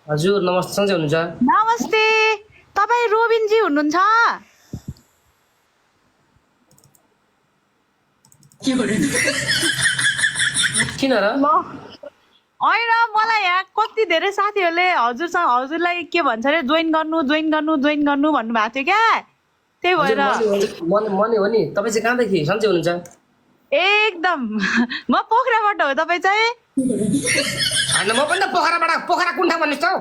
हजुर नमस्ते, सन्चै हुनुहुन्छ? नमस्ते। तपाईँ रोबिनजी हुनुहुन्छ? किन र? होइन, मलाई यहाँ कति धेरै साथीहरूले हजुरलाई के भन्छ अरे जोइन गर्नु भन्नुभएको थियो क्या, त्यही भएर मने हो नि। तपाईँ चाहिँ कहाँदेखि सन्चै हुनुहुन्छ? एकदम। म पोखराबाट हो, तपाईँ चाहिँ? होइन, म पनि त पोखरा कुन ठाउँ भन्नुहोस् त हौ?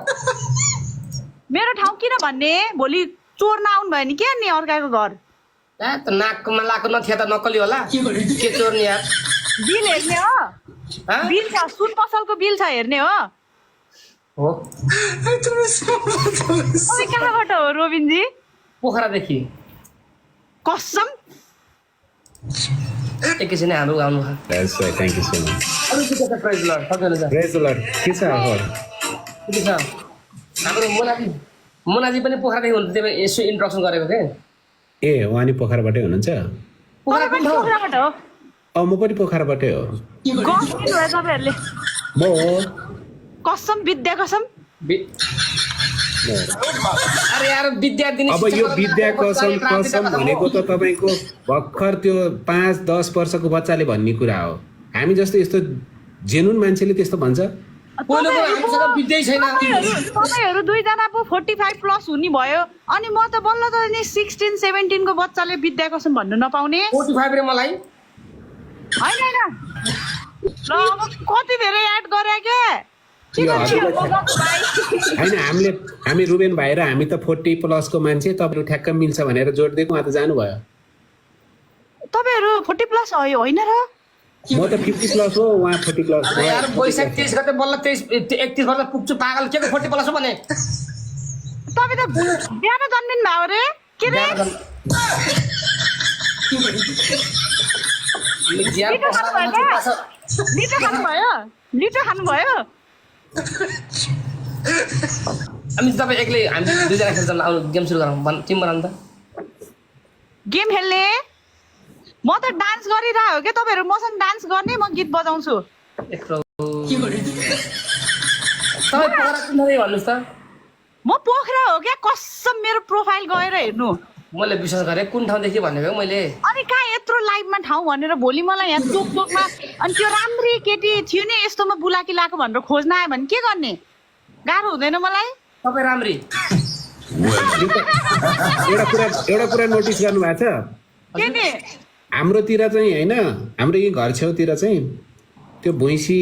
मेरो ठाउँ किन भन्ने, भोलि चोर्न आउनु भयो नि के नि अर्काको घर। त नाकमा लाएको नथिया त नक्कली होला के चोर्ने यार? बिल हेर्ने हो, बिल छ, सुन पसलको बिल छ, हेर्ने हो। तपाईँ कहाँबाट हो रोबिनजी? पोखरादेखि। कसम? एकैछिन हाम्रो आउनु। That's right. Thank you so much. अरू के छ? प्राइज लर्ड सक्नुहुन्छ? Praise the Lord. के छ खबर? के छ? हाम्रो मोनाजी पनि पोखरादेखि हुनुहुन्छ, त्यही भएर यसो इन्ट्रोडक्सन गरेको थिएँ। ए उहाँ नि पोखराबाटै हुनुहुन्छ? पोखरा कुन ठाउँ? पोखराबाट हो। म पनि पोखराबाटै हो। गफ दिनुभयो तपाईँहरूले। म हो। कसम, विद्या कसम। अरे यार विद्यार्थी अब यो विद्या कसम भनेको त तपाईँको भर्खर त्यो 5-10 वर्षको बच्चाले भन्ने कुरा हो। हामी जस्तो यस्तो जेनुन मान्छेले त्यस्तो भन्छ? तपाईँहरू दुईजना पो 45 प्लस हुने भयो, अनि म त बल्ल त नि 16-17 को बच्चाले विद्या कसम भन्नु नपाउने। 45 रे मलाई होइन ल, अब कति धेरै एड गरे के होइन, हामी रुबेन भाइ र हामी त 40 प्लसको मान्छे, तपाईँहरू ठ्याक्क मिल्छ भनेर जोड दिएको, उहाँ त जानुभयो। तपाईँहरू 40 प्लस होइन र? म त 50 प्लस हो, उहाँ 40 प्लस हो। यार वैशाख 23 गते बल्ल 31 वर्ष पुग्छु, पागल के को 40 प्लस हो भने? तपाईँ त बिहान जन्मिनु भयो रे के रे? लिटो खानुभयो? हामी तपाईँ एक्लै हामी दुईजना खेल्छौँ, आउनु गेम सुरु गरौँ। टिम बनाउनु त। गेम खेल्ने? म त डान्स गरिरहेको हो क्या, तपाईँहरू मसँग डान्स गर्ने, म गीत बजाउँछु। तपाईँ पोखरा कुन ठाउँ भन्नुहोस् त? म पोखरा हो क्या, कसम। मेरो प्रोफाइल गएर हेर्नु। मैले विश्वास गरेँ कुन ठाउँदेखि भनेको मैले। अनि कहाँ यत्रो लाइभमा ठाउँ भनेर भोलि मलाई यहाँ चोकमा अनि त्यो राम्री केटी थियो नि यस्तोमा बुलाकी लाएको भनेर खोज्न आयो भने के गर्ने? गाह्रो हुँदैन मलाई? तपाईँ राम्री एउटा कुरा नोटिस गर्नु भएको छ? के नि? हाम्रोतिर चाहिँ होइन, हाम्रो यही घर छेउतिर चाहिँ त्यो भैँसी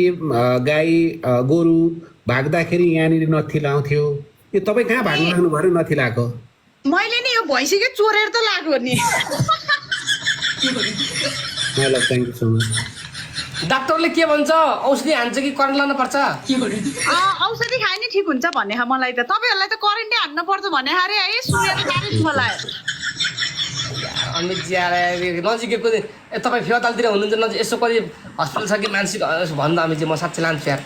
गाई गोरु भाग्दाखेरि यहाँनिर नथी लाउँथ्यो। यो तपाईँ कहाँ भाग्नु लाग्नुभयो र नथी लाएको? मैले नि यो भैँसीकै चोरेर त लाग्यो नि। Thank you so much. डाक्टरले के भन्छ? औषधि हान्छ कि करेन्ट लानु पर्छ? औषधि खाए नि ठिक हुन्छ भने मलाई त। तपाईँहरूलाई त करेन्टै हान्न पर्छ भने अरे है, सुनेर गाह्रो छ मलाई। अनि नजिकैको तपाईँ फेवातालतिर हुनुहुन्छ, नजिक यसो कति हस्पिटल छ कि मानसिक भन्दा हामी चाहिँ म साँच्चै लान्छु यार।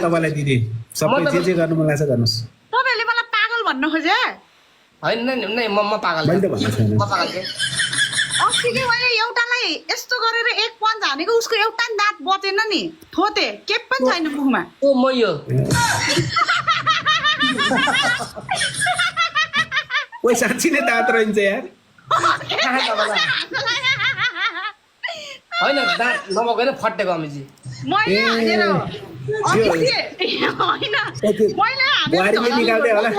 तपाईँलाई दिदी सबै जे गर्नु मन लाग्छ गर्नुहोस्। तपाईँहरूले मलाई पागल भन्न खोजे? होइन नै म पागल मैले त भन्नु छैन। म पागल के? अस्ति कि मैले एउटालाई यस्तो गरेर एक पन्च हानेको, उसको एउटा दाँत बचेन नि, थोते के पनि छैन मुखमा। ओ म यो ओइ साँच्ची नै दाँत रहन्छ यार। होइन दाँत नभएको होइन, फटेको अमिजी। मैले हानेर हो। बुहारीले निकाल्दै होला।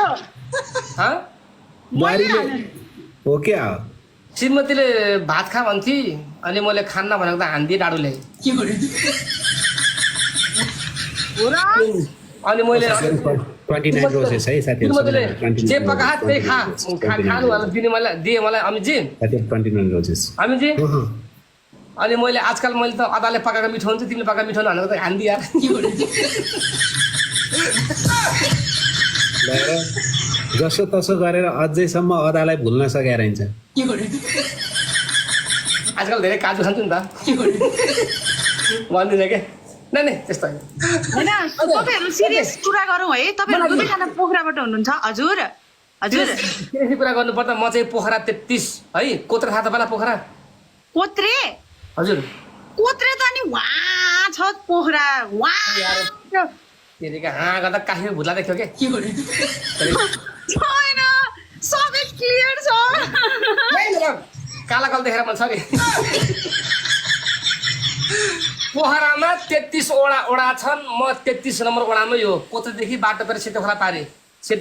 बुहारीले हो क्या? श्रीमतीले भात खा भन्थी, अनि मैले खान्न भनेको त हान्दिएँ डाडुले। अनि मैले 29 रोजेस है साथीहरु। जे पका त्यही खानु भनेर दिएँ मलाई अमितजी। 29 रोजेस अमितजी। अनि मैले आजकल मैले त अदाले पकाएको मिठो हुन्छ, तिमीले पकाएको मिठो भनेको त हान्दी यार। जसो तसो गरेर अझैसम्म अदालाई भुल्न सकेर रहन्छ। आजकल धेरै काजु खान्छु नि त भन्दिनँ के? नै त्यस्तो होइन। तपाईँहरू सिरियस कुरा गरौँ है। तपाईँहरू दुवैजना पोखराबाट हुनुहुन्छ? हजुर हजुर। सिरियस कुरा गर्नुपर्दा म चाहिँ पोखरा 33 है। कोत्रे थाहा तपाईँलाई? पोखरा कोत्रे? हजुर कोत्रे त अनि वहाँ छ पोखरा, वहाँ तेरिका हाँ गर्दा काखी भुत्ला देख्यो के छैन सबै क्लियर छ काला कल देखेर मन सरी पोखरामा 33 ओडा छन् म 33 नम्बर ओडामा यो कोचदेखि बाटो पर सेती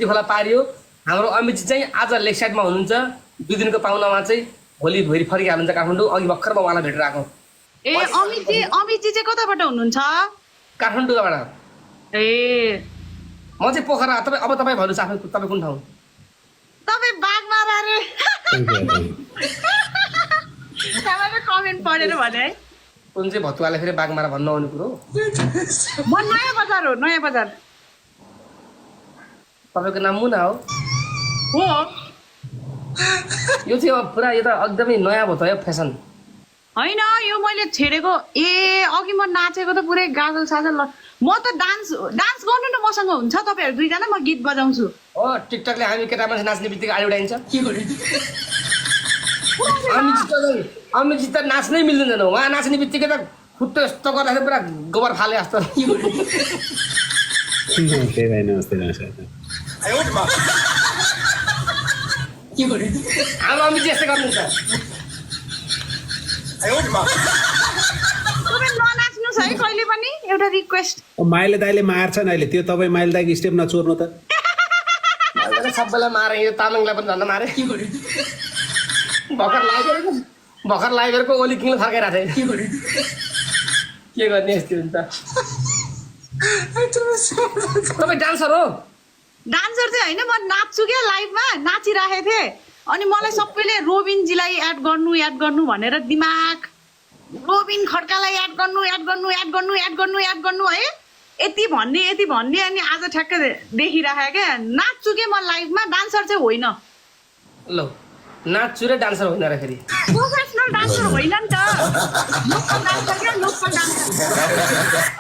खोला पारियो हाम्रो अमितजी चाहिँ आज लेक साइडमा हुनुहुन्छ 2 दिनको पाहुनामा चाहिँ भोलि भोलि फर्किहाल्नुहुन्छ काठमाडौँ अघि भर्खर म उहाँलाई भेटेर आएको ए अमितजी चाहिँ कताबाट हुनुहुन्छ काठमाडौँबाट ए म चाहिँ पोखरा अब तपाईँ भन्नुहोस् आफै तपाईँ कुन ठाउँ तपाईँ बागमारा रे कमेन्ट पढेर भने है कुन चाहिँ भतुवाले फेरि बागमारा भन्नु आउने कुरो म नयाँ बजार हो नयाँ बजार तपाईँको नाम मुना हो हो यो चाहिँ अब पुरा यो त एकदमै नयाँ भयो त यो फेसन होइन यो मैले छेडेको ए अघि म नाचेको त पुरै गाजल साजल म त डान्स गर्नु न मसँग हुन्छ तपाईँहरू दुईजना म गीत बजाउँछु हो टिकटकले हामी केटा मान्छे नाच्ने बित्तिकै आडी उडाइन्छ अमितजी त नाच्नै मिल्दैन उहाँ नाच्ने बित्तिकै त खुट्टो यस्तो गर्दाखेरि पुरा गोबर फाले जस्तो नमस्ते भाइ नमस्ते हाम्रो अमितजी यस्तै गर्नुहुन्छ तपाईँ ननाच्नुहोस् है कहिले पनि एउटा रिक्वेस्ट माइले दाइले मार्छन् अहिले त्यो तपाईँ माइले दाइको स्टेप नचोर्नु त सबैलाई मारे यो तामाङलाई पनि झन् मारे भर्खर लाइभरको ओली किङ फर्काइरहेको थिएँ के गर्ने यस्तो हुन्छ तपाईँ डान्सर हो डान्सर चाहिँ होइन म नाच्छु क्या लाइभमा नाचिराखेको थिएँ अनि मलाई सबैले रोबिनजीलाई एड गर्नु भनेर दिमाग रोबिन खड्कालाई एड गर्नु है यति भन्ने अनि आज ठ्याक्कै देखिराखेँ क्या नाच्छु के म लाइभमा डान्सर चाहिँ होइन ल नाच्छु र डान्सर होइन र फेरि प्रोफेसनल डान्सर होइन नि त लोकल डान्सर क्या लोकल डान्सर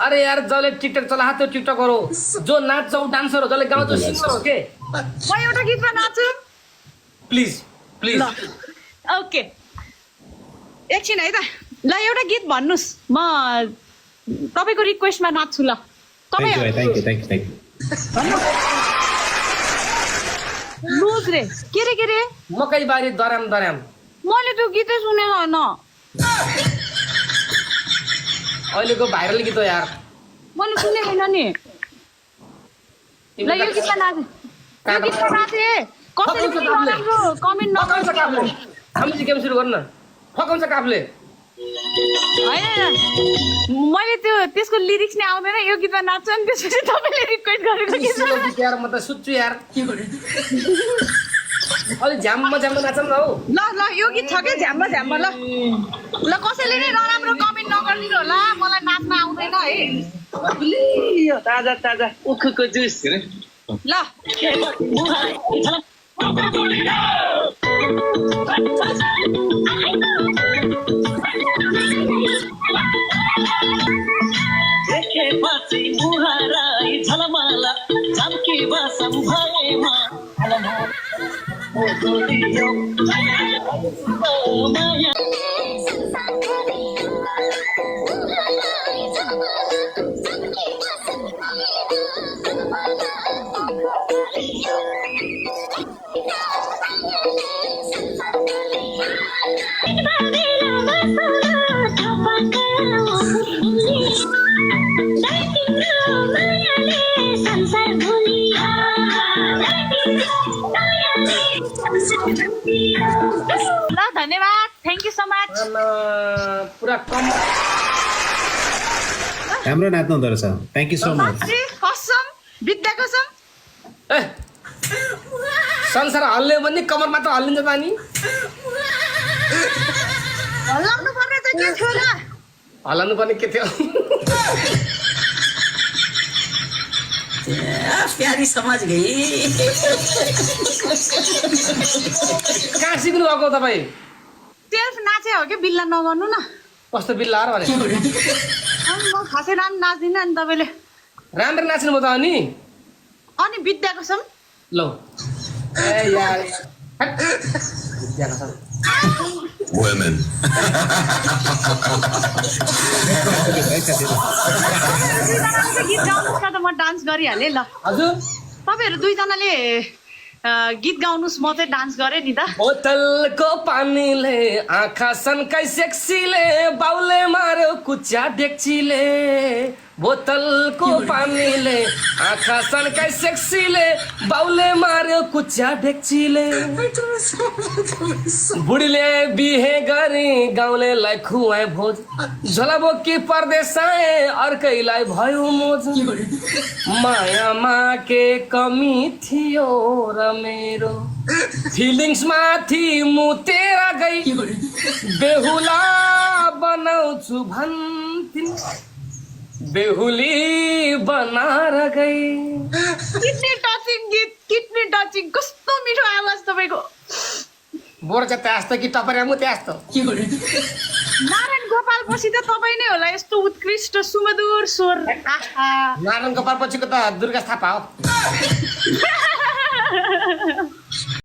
अरे यार जसले टिकटक चलाएको त्यो टिकटकर हो जो नाच्छ ऊ डान्सर हो जसले गाउँछ सिङ्गर हो के म एउटा गीतमा नाच्छु प्लिज ल ओके एकछिन है त ल एउटा गीत भन्नुहोस् म तपाईँको रिक्वेस्टमा नाच्छु ल तपाईँ थ्याङ्क यू लुज रे के रे मकै बारी दराम मैले त्यो गीतै सुनेको होइन अहिलेको भाइरल गीत हो यार मैले सुनेको होइन नि ल यो गीतमा नाचे कसैले पनि नराम्रो कमेन्ट फकाउँछ काफले हामीले गेम सुरु गर्नु न फकाउँछ काफले होइन मैले त्यो त्यसको लिरिक्स नै आउँदैन यो गीतमा नाच्छ नि त्यसपछि तपाईँले रिक्वेस्ट गरेको गीत यार म त सुत्छु यार अलि झ्याम्म नाचम न हौ ल यो गीत छ क्या झ्याम्म ल कसैले नै नराम्रो कमेन्ट नगरिदिनु होला मलाई नाच्न आउँदैन है ताजा उखुको जुस ल देखेपछि मुहाराई झलमाला झम्की बसम भएमा माया ल धन्यवाद थ्याङ्क यू सो मच पुरा कम राम्रो नाच्नु हुँदो रहेछ थ्याङ्क यू सो मच कसम विद्या कसम ए संसार हल्ले भने कमरमा त हल्लिन्छ त नि हल्लाउनु पर्ने त के थियो र हल्लाउनु पर्ने के थियो प्यारी समाज गई कहाँ सिक्नु भएको तपाईँ सेल्फ नाचे हो कि बिल्ला नगर्नु न कस्तो बिल्ला र भने म खासै राम्रो नाच्दिनँ अनि तपाईँले राम्रो नाच्नु भयो त अनि अनि विद्या कसम ल ए यार विद्या कसम Women. गीत गाउनुहोस् न त म डान्स गरिहालेँ ल हजुर तपाईँहरू दुईजनाले गीत गाउनुहोस् म चाहिँ डान्स गरेँ नि त बोतलको पानीले आँखा सन्काई सेक्सीले बाउले मार्यो कुच्या डेक्चीले बोतलको पानीले आँखा सन्काई सेक्सीले बाउले मार्यो कुच्या डेक्चीले बुढीले बिहे गरी गाउँलेलाई खुवाए भोज झोला बोकी परदेश आए अर्कैलाई भयो मोज मायामा के कमी थियो र मेरो फिलिङ्स माथि मुतेर गई बेहुला बनाउँछु भन्थिन् बेहुली बनाएर गई कितनी टचिङ गीत कितनी टचिङ कस्तो मिठो आवाज तपाईँको बोर चाहिँ त्यस्तो कि टपरे मु त्यस्तो नारायण गोपाल पछि त तपाईँ नै होला यस्तो उत्कृष्ट सुमधुर स्वर आहा नारायणको पर्पछिको त दुर्गा थापा हो